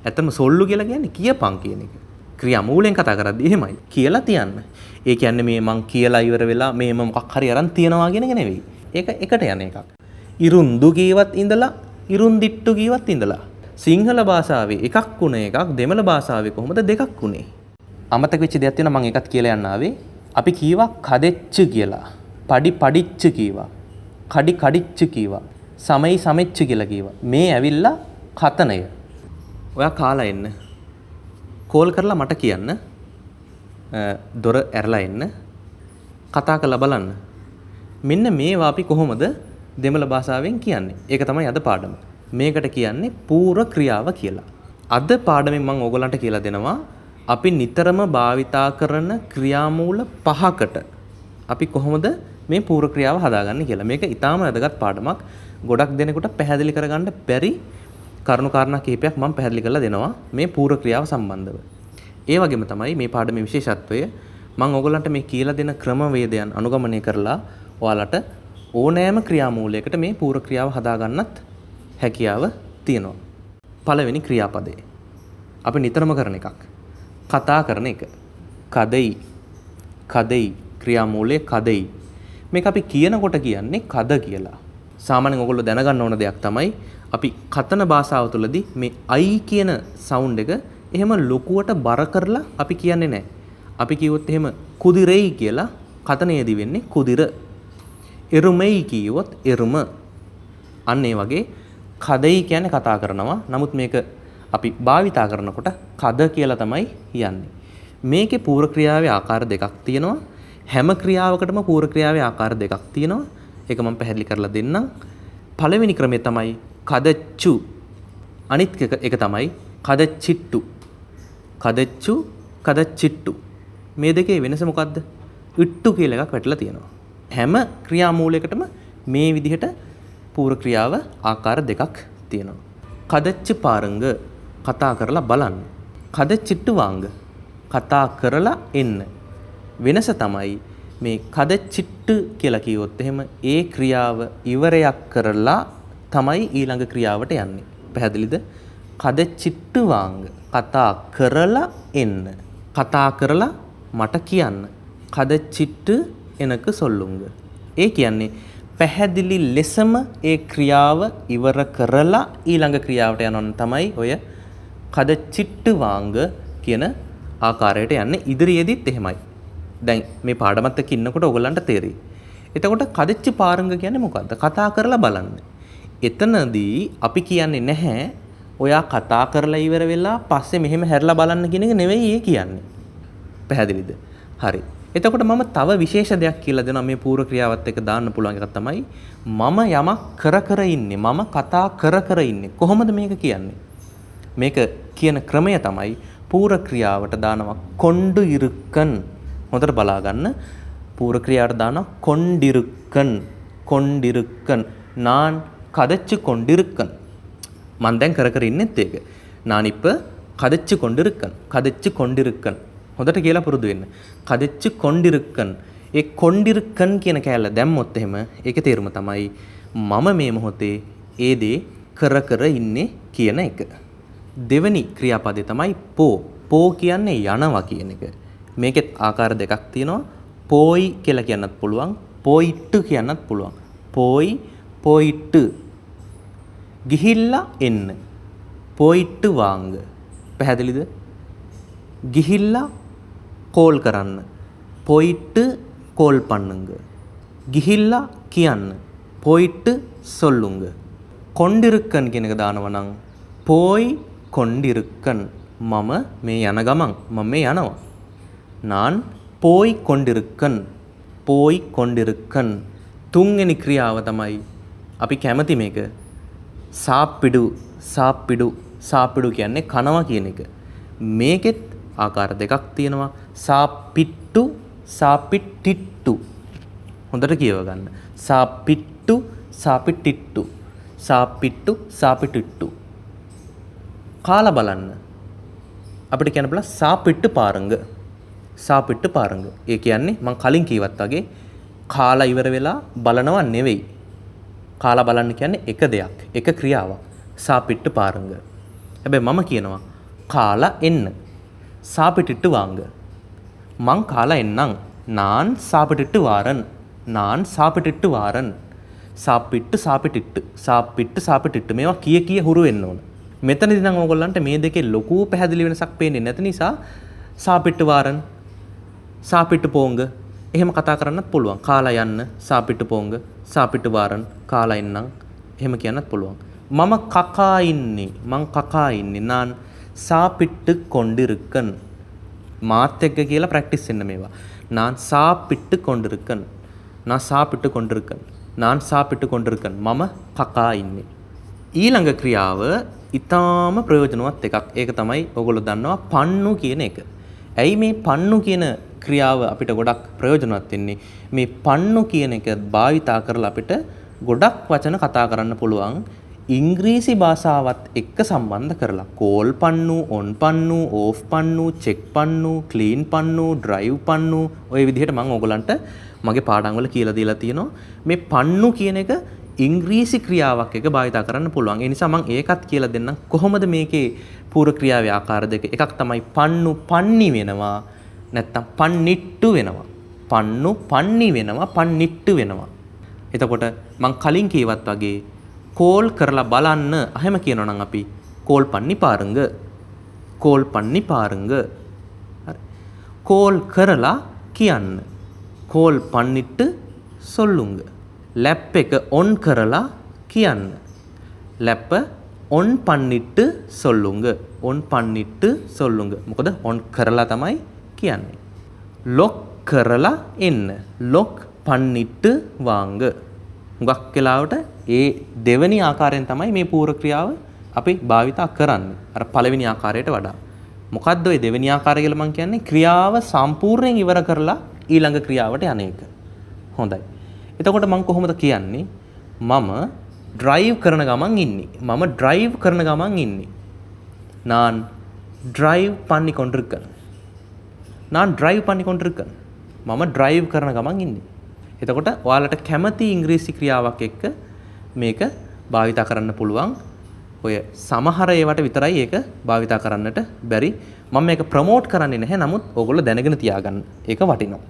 ඇත්තම සොල්ලු කියලා කියන්නේ කියපන් කියන එක. ක්‍රියා මූලයෙන් කතා කරද්දී එහෙමයි. කියලා තියන්න. ඒ කියන්නේ මේ මං කියලා ඉවර වෙලා මේම මොකක් හරි අරන් තියනවා කියන එක නෙවෙයි. ඒක එකට යන එකක්. ඉරුන්දු කීවත් ඉඳලා ඉරුන්දිට්ටු කීවත් ඉඳලා. සිංහල භාෂාවේ එකක් වුණ එකක් දෙමළ භාෂාවේ කොහොමද දෙකක් වුනේ? අමතක වෙච්ච දෙයක් තියෙනවා මම ඒකත් කියලා යන්න ආවේ. අපි කීවා කදෙච්ච කියලා. පඩි පඩිච්ච කීවා. කඩි කඩිච්ච කීවා. සමයි සමෙච්ච කියලා කීවා. මේ ඇවිල්ලා කතනය. ඔයා කාලා එන්න. කෝල් කරලා මට කියන්න. දොර ඇරලා එන්න. කතා කරලා බලන්න. මෙන්න මේවා අපි කොහොමද දෙමළ භාෂාවෙන් කියන්නේ? ඒක තමයි අද පාඩම. මේකට කියන්නේ පූර්ව ක්‍රියාව කියලා. අද පාඩමෙන් මම ඕගොල්ලන්ට කියලා දෙනවා අපි නිතරම භාවිතා කරන ක්‍රියාමූල 5කට අපි කොහොමද මේ පූර්ව ක්‍රියාව හදාගන්නේ කියලා. මේක ඊටාම වැදගත් පාඩමක්. ගොඩක් දෙනෙකුට පැහැදිලි කරගන්න බැරි කරුණු කාරණා කිහිපයක් මම පැහැදිලි කරලා දෙනවා මේ පූර්ව ක්‍රියාව සම්බන්ධව. ඒ වගේම තමයි මේ පාඩමේ විශේෂත්වය මම ඕගොල්ලන්ට මේ කියලා දෙන ක්‍රමවේදයන් අනුගමනය කරලා ඔයාලට ඕනෑම ක්‍රියාමූලයකට මේ පූර්ව ක්‍රියාව හදාගන්නත් හැකියාව තියෙනවා. පළවෙනි ක්‍රියාපදේ අපි නිතරම කරන එකක්. කතා කරන එක. කදෙයි. කදෙයි ක්‍රියාමූලයේ කදෙයි. මේක අපි කියනකොට කියන්නේ කද කියලා. සාමාන්‍යයෙන් ඔයගොල්ලෝ දැනගන්න ඕන දෙයක් තමයි අපි කතන භාෂාව තුළදී මේ I කියන සවුන්ඩ් එක එහෙම ලොකුවට බර කරලා අපි කියන්නේ නැහැ. අපි කිව්වොත් එහෙම කුදිරෙයි කියලා කතනයේදී වෙන්නේ කුදිර. එරුමෙයි කිව්වොත් එරුම. අන්න ඒ වගේ කදෙයි කියන්නේ කතා කරනවා. නමුත් මේක අපි භාවිතා කරනකොට කද කියලා තමයි යන්නේ. මේකේ පූර්ව ක්‍රියාවේ ආකාර දෙකක් තියෙනවා. හැම ක්‍රියාවකටම පූර්ව ක්‍රියාවේ ආකාර දෙකක් තියෙනවා. ඒක මම පැහැදිලි කරලා දෙන්නම්. පළවෙනි ක්‍රමය තමයි කදච්චු. අනිත් එක තමයි කදච්චිට්ටු. කදච්චු කදච්චිට්ටු. මේ දෙකේ වෙනස මොකද්ද? ඉට්ටු කියලා එකක් වැටලා තියෙනවා. හැම ක්‍රියාමූලයකටම මේ විදිහට පූර්ව ක්‍රියාව ආකාර දෙකක් තියෙනවා. කදච්ච පාරංග කතා කරලා බලන්න. කදච්චිට්ටු වාංග කතා කරලා එන්න. වෙනස තමයි මේ කදච්චිට්ටු කියලා කිව්වොත් එහෙම ඒ ක්‍රියාව ඉවරයක් කරලා තමයි ඊළඟ ක්‍රියාවට යන්නේ. පැහැදිලිද? කදච්චිට්ටු වාංග කතා කරලා එන්න. කතා කරලා මට කියන්න. කදච්චිට්ටු එනක සොල්ලුංග. ඒ කියන්නේ පැහැදිලි ලෙසම ඒ ක්‍රියාව ඉවර කරලා ඊළඟ ක්‍රියාවට යනවා තමයි ඔය කදච්චිට්ටු වාංග කියන ආකාරයට යන්නේ. ඉදිරියේදීත් එහෙමයි. දැන් මේ පාඩමත් එක්ක ඉන්නකොට ඔයගලන්ට තේරෙයි. එතකොට කදච්ච පාරංග කියන්නේ මොකද්ද? කතා කරලා බලන්න. එතනදී අපි කියන්නේ නැහැ ඔයා කතා කරලා ඉවර වෙලා පස්සේ මෙහෙම හැරලා බලන්න කියන එක නෙවෙයි ඒ කියන්නේ. පැහැදිලිද? හරි. එතකොට මම තව විශේෂ දෙයක් කියලා දෙනවා මේ පූර්ව ක්‍රියාවත් එක්ක දාන්න පුළුවන් එකක් තමයි මම යමක් කර ඉන්නේ. මම කතා කර ඉන්නේ. කොහොමද මේක කියන්නේ? මේක කියන ක්‍රමය තමයි පූර්ව ක්‍රියාවට දානවා කොණ්ඩු ඉරුක්කන්. හොඳට බලා ගන්න. පූර්ව ක්‍රියාවට දානවා කොණ්ඩිරුක්කන්. කොණ්ඩිරුක්කන්. நான் கதைச்சு கொண்டிருக்கன். මම දැන් කර ඉන්නෙත් ඒක. நான் இப்ப கதைச்சு கொண்டிருக்கன். கதைச்சு கொண்டிருக்கன். හොඳට කියලා පුරුදු වෙන්න. කදෙච්ච කොණ්ඩිරුක්කන්. ඒ කොණ්ඩිරුක්කන් කියන කෑල්ල දැම්මොත් එහෙම ඒකේ තේරුම තමයි මම මේ මොහොතේ ඒ දේ කර ඉන්නේ කියන එක. දෙවෙනි ක්‍රියාපදේ තමයි පෝ. පෝ කියන්නේ යනවා කියන එක. මේකෙත් ආකාර දෙකක් තියෙනවා. පෝයි කියලා කියන්නත් පුළුවන්. පෝයිට්ටු කියන්නත් පුළුවන්. පෝයි පෝයිට්ටු. ගිහිල්ලා එන්න. පෝයිට්ටු වාංග. පැහැදිලිද? ගිහිල්ලා කෝල් කරන්න. පොයිට්ටු කෝල් පන්නංග. ගිහිල්ලා කියන්න. පොයිට්ටු සොල්ලුංග. කොණ්ඩිරුක්කන් කියන එක දානවා නම් පෝයි කොණ්ඩිරුක්කන්. මම මේ යන ගමන් මම මේ යනවා. நான் போய் கொண்டிருக்கன். போய் கொண்டிருக்கன். තුන්වෙනි ක්‍රියාව තමයි අපි කැමති මේක සාප්පිඩු. සාප්පිඩු. සාප්පිඩු කියන්නේ කනවා කියන එක. මේකෙත් ආකාර දෙකක් තියෙනවා. සාප්පිට්ටු සාපිට්ටිට්ටු. හොඳට කියව ගන්න. සාප්පිට්ටු සාපිට්ටිට්ටු. සාප්පිට්ටු සාපිට්ටිට්ටු. කාලා බලන්න. අපිට කියන්න පුළුවන් සාපිට්ටු පාරංග. සාපිට්ටු පාරංග. ඒ කියන්නේ මම කලින් කීවත් වගේ කාලා ඉවර වෙලා බලනවා නෙවෙයි. කාලා බලන්න කියන්නේ එක දෙයක්. එක ක්‍රියාවක්. සාපිට්ටු පාරංග. හැබැයි මම කියනවා කාලා එන්න. சாப்பிட்டுட்டு வாங்க. මං කාලා එන්නම්. நான் சாப்பிட்டுட்டு வாரன். நான் சாப்பிட்டுட்டு வாரன். சாப்பிட்டு මේවා කිය හුරු වෙන්න ඕන. මෙතනදී නම් ඕගොල්ලන්ට මේ දෙකේ ලොකු පැහැදිලි වෙනසක් පේන්නේ නැති නිසා சாப்பிட்டு வாரன், சாப்பிட்டு போங்க එහෙම කතා කරන්නත් පුළුවන්. කාලා යන්න, சாப்பிட்டு போங்க, சாப்பிட்டு வாரன், කාලා එන්නම් එහෙම කියන්නත් පුළුවන්. මම කකා ඉන්නේ. මං කකා ඉන්නේ. நான் சாப்பிட்டு கொண்டிருக்கேன். මාත් එක්ක කියලා ප්‍රැක්ටිස් වෙන්න මේවා. நான் சாப்பிட்டு கொண்டிருக்கேன். நான் சாப்பிட்டு கொண்டிருக்கேன். நான் சாப்பிட்டு கொண்டிருக்கேன். මම කකා ඉන්නේ. ඊළඟ ක්‍රියාව ඊටාම ප්‍රයෝජනවත් එකක්. ඒක තමයි ඔයගොල්ලෝ දන්නවා පන්නු කියන එක. ඇයි මේ පන්නු කියන ක්‍රියාව අපිට ගොඩක් ප්‍රයෝජනවත් වෙන්නේ? මේ පන්නු කියන එක භාවිතා කරලා අපිට ගොඩක් වචන කතා කරන්න පුළුවන්. ඉංග්‍රීසි භාෂාවත් එක්ක සම්බන්ධ කරලා කෝල් පන්නු, ඔන් පන්නු, ඕෆ් පන්නු, චෙක් පන්නු, ක්ලීන් පන්නු, ඩ්‍රයිව් පන්නු ඔය විදිහට මම ඕගලන්ට මගේ පාඩම් වල කියලා දීලා තියෙනවා. මේ පන්නු කියන එක ඉංග්‍රීසි ක්‍රියාවක් එක භාවිතා කරන්න පුළුවන්. ඒ නිසා මම ඒකත් කියලා දෙන්නම්. කොහොමද මේකේ පූර්ව ක්‍රියාවේ ආකාර දෙක? එකක් තමයි පන්නු පන්නි වෙනවා, නැත්තම් පන්නිට්ටු වෙනවා. පන්නු පන්නි වෙනවා, පන්නිට්ටු වෙනවා. එතකොට මම කලින් කියවත් වගේ කෝල් කරලා බලන්න අහෙම කියනවා නම් අපි කෝල් පන්නි පාරංග, කෝල් පන්නි පාරංග. හරි. කෝල් කරලා කියන්න. කෝල් පන්නිට්ටු සොල්ලුංග. ලැප් එක ඔන් කරලා කියන්න. ලැප්ප ඔන් පන්නිට්ටු සොල්ලුංග. ඔන් පන්නිට්ටු සොල්ලුංග. මොකද ඔන් කරලා තමයි කියන්නේ. ලොක් කරලා එන්න. ලොක් පන්නිට්ටු වාංග. හුඟක් වෙලාවට ඒ දෙවෙනි ආකාරයෙන් තමයි මේ පූර්ව ක්‍රියාව අපි භාවිතා කරන්නේ. අර පළවෙනි ආකාරයට වඩා. මොකද්ද ওই දෙවෙනි ආකාරය කියලා මම කියන්නේ? ක්‍රියාව සම්පූර්ණයෙන් ඉවර කරලා ඊළඟ ක්‍රියාවට යන එක. හොඳයි. එතකොට මම කොහොමද කියන්නේ? මම ඩ්‍රයිව් කරන ගමන් ඉන්නේ. මම ඩ්‍රයිව් කරන ගමන් ඉන්නේ. நான் ඩ්‍රයිව් பண்ணி கொண்டிருக்கேன். நான் ඩ්‍රයිව් பண்ணி கொண்டிருக்கேன். මම ඩ්‍රයිව් කරන ගමන් ඉන්නේ. එතකොට ඔයාලට කැමති ඉංග්‍රීසි ක්‍රියාවක් එක්ක මේක භාවිතා කරන්න පුළුවන්. ඔය සමහර ඒවාට විතරයි ඒක භාවිතා කරන්නට බැරි. මම මේක ප්‍රොමෝට් කරන්නේ නැහැ. නමුත් ඕගොල්ලෝ දැනගෙන තියාගන්න. ඒක වටිනවා.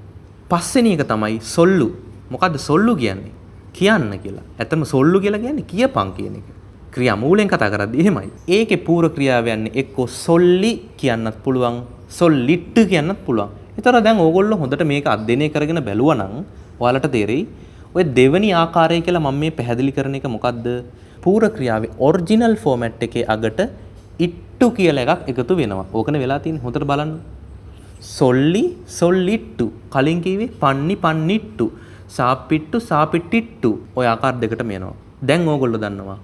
පස්වෙනි එක තමයි සොල්ලු. මොකද්ද සොල්ලු කියන්නේ? කියන්න කියලා. ඇත්තම සොල්ලු කියලා කියන්නේ කියපන් කියන එක. ක්‍රියා මූලෙන් කතා කරද්දී එහෙමයි. ඒකේ පූර්ව ක්‍රියාව යන්නේ එක්කෝ සොල්ලි කියන්නත් පුළුවන්, සොල්ලිට්ටු කියන්නත් පුළුවන්. ඒතර දැන් ඕගොල්ලෝ හොඳට මේක අධ්‍යයනය කරගෙන බැලුවා නම් ඔයාලට තේරෙයි ඔය දෙවෙනි ආකාරය කියලා මම මේ පැහැදිලි කරන එක මොකද්ද? පූර්ව ක්‍රියාවේ ඔරිජිනල් ෆෝමැට් එකේ අගට ඉට්ටු කියලා එකක් එකතු වෙනවා. ඕකනේ වෙලා තියෙන්නේ. හොඳට බලන්න. සොල්ලි සොල්ලිට්ටු. කලින් කිව්වේ පන්නි පන්නිට්ටු. සාපිට්ටු සාපිටිට්ටු. ඔය ආකාර දෙකටම යනවා. දැන් ඕගොල්ලෝ දන්නවා.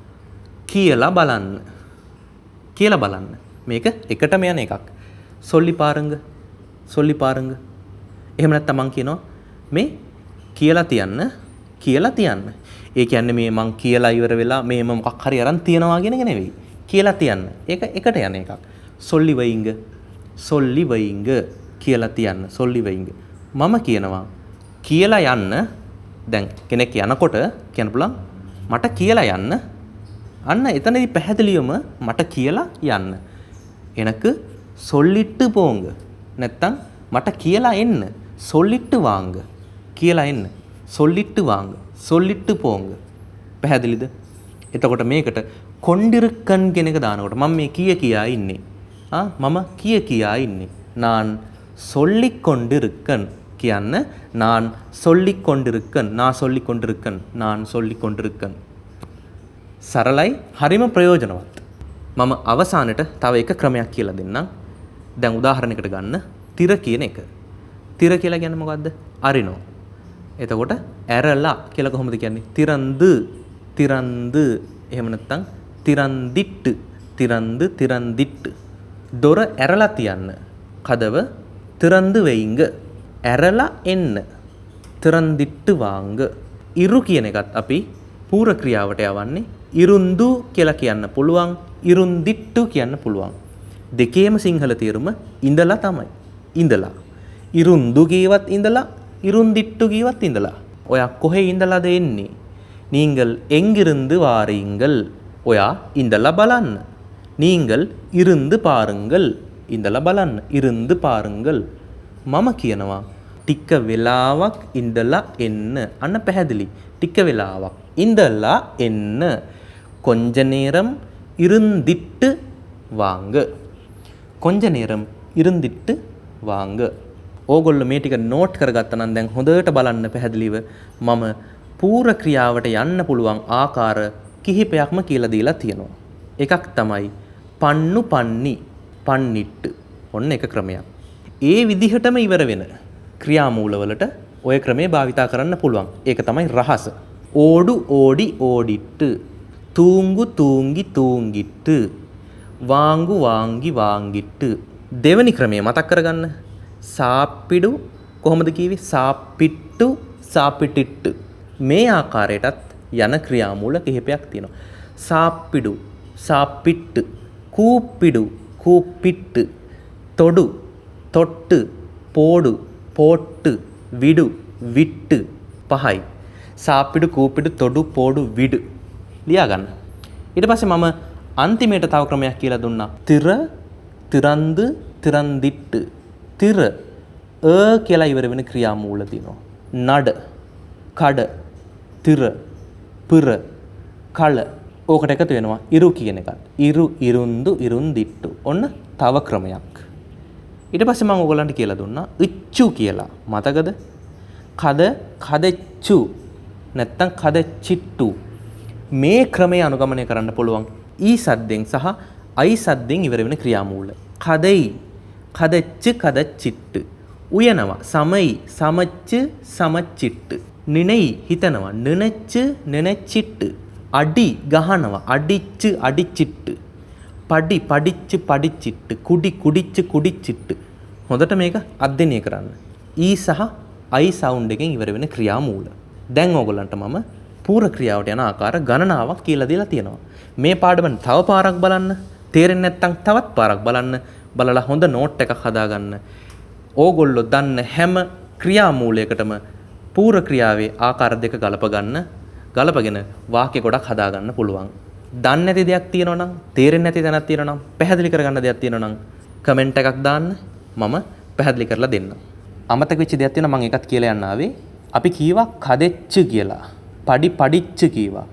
කියලා බලන්න. කියලා බලන්න. මේක එකටම යන එකක්. සොල්ලි පාරංග. සොල්ලි පාරංග. එහෙම නැත්නම් මම කියනවා මේ කියලා තියන්න. කියලා තියන්න. ඒ කියන්නේ මේ මං කියලා ඉවර වෙලා මේම මොකක් හරි අරන් තියනවා කියන එක නෙවෙයි. කියලා තියන්න. ඒක එකට යන එකක්. සොල්ලි වයිංග. සොල්ලි වයිංග කියලා තියන්න. සොල්ලි වයිංග. මම කියනවා කියලා යන්න. දැන් කෙනෙක් යනකොට කියන්න පුළුවන් මට කියලා යන්න. අන්න එතනදී පැහැදිලිවම මට කියලා යන්න. එනක සොල්ලිට්ටු පෝංග. නැත්තම් මට කියලා එන්න. සොල්ලිට්ටු වාංග. කියලා එන්න. සොල්ලිට්ටු වාංග. සොල්ලිට්ටු පෝංග. පැහැදිලිද? එතකොට මේකට කොණ්ඩිරුක්කන් කියන එක දානකොට මම මේ කියා ඉන්නේ. මම කියා ඉන්නේ. நான் சொல்லிக் கொண்டிருக்கேன் කියන්න. நான் சொல்லிக் கொண்டிருக்கேன். நான் சொல்லிக் கொண்டிருக்கேன். நான் சொல்லிக் கொண்டிருக்கேன். සරලයි, හරිම ප්‍රයෝජනවත්. මම අවසානට තව එක ක්‍රමයක් කියලා දෙන්නම්. දැන් උදාහරණයකට ගන්න තිර කියන එක. තිර කියලා කියන්නේ මොකද්ද? අරිනෝ. එතකොට ඇරලා කියලා කොහොමද කියන්නේ? තිරන්දු තිරන්දු. එහෙම නැත්නම් තිරන්දිට්ටු තිරන්දු තිරන්දිට්ටු. දොර ඇරලා තියන්න. කදව තිරන්දු වෙයිංග. ඇරලා එන්න. තිරන්දිට්ටු වාංග. ඉරු කියන එකත් අපි පූර්ව ක්‍රියාවට යවන්නේ. ඉරුන්දු කියලා කියන්න පුළුවන්. ඉරුන්දිට්ටු කියන්න පුළුවන්. දෙකේම සිංහල තේරුම ඉඳලා තමයි. ඉඳලා. ඉරුන්දු කීවත් ඉඳලා, ඉරුන්දිට්ටු කීවත් ඉඳලා. ඔයා කොහේ ඉඳලාද එන්නේ? நீங்கள் எங்கிருந்து வாரீங்கள்? ඔයා ඉඳලා බලන්න. நீங்கள் இருந்து பாருங்கள். ඉඳලා බලන්න. ඉருந்து පාරුංගල්. මම කියනවා ටික වෙලාවක් ඉඳලා එන්න. අන්න පැහැදිලි. ටික වෙලාවක් ඉඳලා එන්න. கொஞ்ச நேரம் இருந்திட்டு வாங்க. கொஞ்ச நேரம் இருந்திட்டு வாங்க. ඕගොල්ලෝ මේ ටික නෝට් කරගත්තා නම් දැන් හොඳට බලන්න පැහැදිලිව මම පූර්ව ක්‍රියාවට යන්න පුළුවන් ආකාර කිහිපයක්ම කියලා දීලා තියෙනවා. එකක් තමයි පන්නු පන්නි පන්නිට්ටු. ඔන්න එක ක්‍රමයක්. ඒ විදිහටම ඉවර වෙන ක්‍රියාමූලවලට ඔය ක්‍රමේ භාවිතා කරන්න පුළුවන්. ඒක තමයි රහස. ඕඩු ඕඩි ඕඩිට්ටු. තූංගු තූංගි තූංගිට්ටු. වාංගු වාංගි වාංගිට්ටු. දෙවෙනි ක්‍රමය මතක් කරගන්න. සාප්පිඩු කොහොමද කිව්වේ? සාප්පිට්ටු සාපිටිට්ටු. මේ ආකාරයටත් යන ක්‍රියාමූල කිහිපයක් තියෙනවා. සාප්පිඩු සාප්පිට්ටු. කූප්පිඩු කූප්පිට්ටු. තොඩු තොට්ටු. පෝඩු පෝට්ටු. විඩු විට්ටු. පහයි. සාප්පිඩු කූප්පිඩු තොඩු පෝඩු විඩු. ලියා ගන්න. ඊට පස්සේ මම අන්තිමේට තව ක්‍රමයක් කියලා දුන්නා. තිර තිරන්දු තිරන්දිට්ටු. තිර කියලා ඉවර වෙන ක්‍රියාමූල තියෙනවා. නඩ කඩ තිර පුර කල ඕකට එකතු වෙනවා ඉරු කියන එකත්. ඉරු ඉරුන්දු ඉරුන්දිට්ටු. ඔන්න තව ක්‍රමයක්. ඊට පස්සේ මම ඔයගලන්ට කියලා දුන්නා ඉච්චු කියලා. මතකද? කද කදෙච්චු නැත්තම් කදෙච්චිට්ටු. මේ ක්‍රමය අනුගමනය කරන්න පුළුවන් ඊ සද්දෙන් සහ අයි සද්දෙන් ඉවර වෙන ක්‍රියාමූල. කදෙයි කදච්ච කදච්චිට්ටු. උයනවා සමයි සමච්ච සමච්චිට්ටු. නිනෙයි හිතනවා නනච්ච නනච්චිට්ටු. අඩි ගහනවා අඩිච්ච අඩිච්චිට්ටු. පඩි පඩිච්ච පඩිච්චිට්ටු. කුඩි කුඩිච්ච කුඩිච්චිට්ටු. හොඳට මේක අධ්‍යයනය කරන්න. ඊ සහ අයි සවුන්ඩ් එකෙන් ඉවර වෙන ක්‍රියාමූල. දැන් ඕගොල්ලන්ට මම පූර්ව ක්‍රියාවට යන ආකාර ගණනාවක් කියලා දීලා තියෙනවා. මේ පාඩම තව පාරක් බලන්න. තේරෙන්නේ නැත්නම් තවත් පාරක් බලන්න. බලලා හොඳ නෝට් එකක් හදාගන්න. ඕගොල්ලෝ දන්න හැම ක්‍රියාමූලයකටම පූර්ව ක්‍රියාවේ ආකාර දෙක ගලපගෙන වාක්‍ය ගොඩක් හදාගන්න පුළුවන්. දන්නේ නැති දෙයක් තියෙනවා නම්, තේරෙන්නේ නැති තැනක් තියෙනවා නම්, පැහැදිලි කරගන්න දෙයක් තියෙනවා නම් කමෙන්ට් එකක් දාන්න. මම පැහැදිලි කරලා දෙන්නම්. අමතක වෙච්ච දෙයක් තියෙනවා මම ඒකත් කියලා යන්න ආවේ. අපි කීවා කදෙච්ච කියලා. පඩි පඩිච්ච කීවා.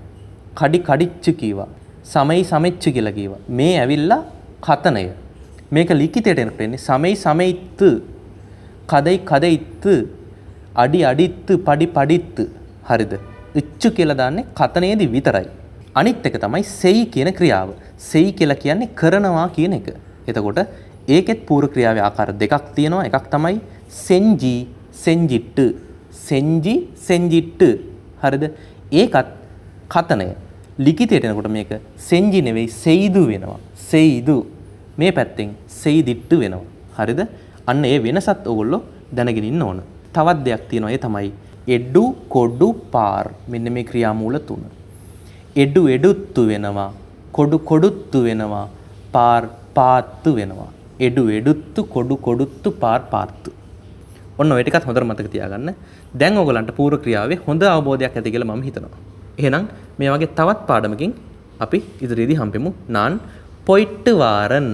කඩි කඩිච්ච කීවා. සමයි සමෙච්ච කියලා කීවා. මේ ඇවිල්ලා කතනය. මේක ලිඛිතයට එන්නේ සමයි සමයිත් කදයි කදයිත් අඩි අඩිත් පඩි පඩිත්. හරිද? ඉච්චු කියලා දාන්නේ කතනයේදී විතරයි. අනිත් එක තමයි සෙයි කියන ක්‍රියාව. සෙයි කියලා කියන්නේ කරනවා කියන එක. එතකොට ඒකෙත් පූර්ව ක්‍රියාවේ ආකාර දෙකක් තියෙනවා. එකක් තමයි සෙන්ජි සෙන්ජිට්ටු. සෙන්ජි සෙන්ජිට්ටු. හරිද? ඒකත් කතනය. ලිඛිතයට එනකොට මේක සෙන්ජි නෙවෙයි සෙයිදු වෙනවා. සෙයිදු. මේ පැත්තෙන් සෙයිදිට්ටු වෙනවා. හරිද? අන්න ඒ වෙනසත් ඔයගොල්ලෝ දැනගෙන ඉන්න ඕන. තවත් දෙයක් තියෙනවා. ඒ තමයි එඩු කොඩු පාර්. මෙන්න මේ ක්‍රියාමූල තුන. එඩු එඩුත්තු වෙනවා. කොඩු කොඩුත්තු වෙනවා. පාර් පාත්තු වෙනවා. එඩු එඩුත්තු කොඩු කොඩුත්තු පාර් පාත්තු. ඔන්න ඔය ටිකත් හොඳට මතක තියාගන්න. දැන් ඔයගලන්ට පූර්ව ක්‍රියාවේ හොඳ අවබෝධයක් ඇති කියලා මම හිතනවා. එහෙනම් මේ වගේ තවත් පාඩමකින් අපි ඉදිරියේදී හම්බෙමු. නාන් පොයිට්ටු වාරන්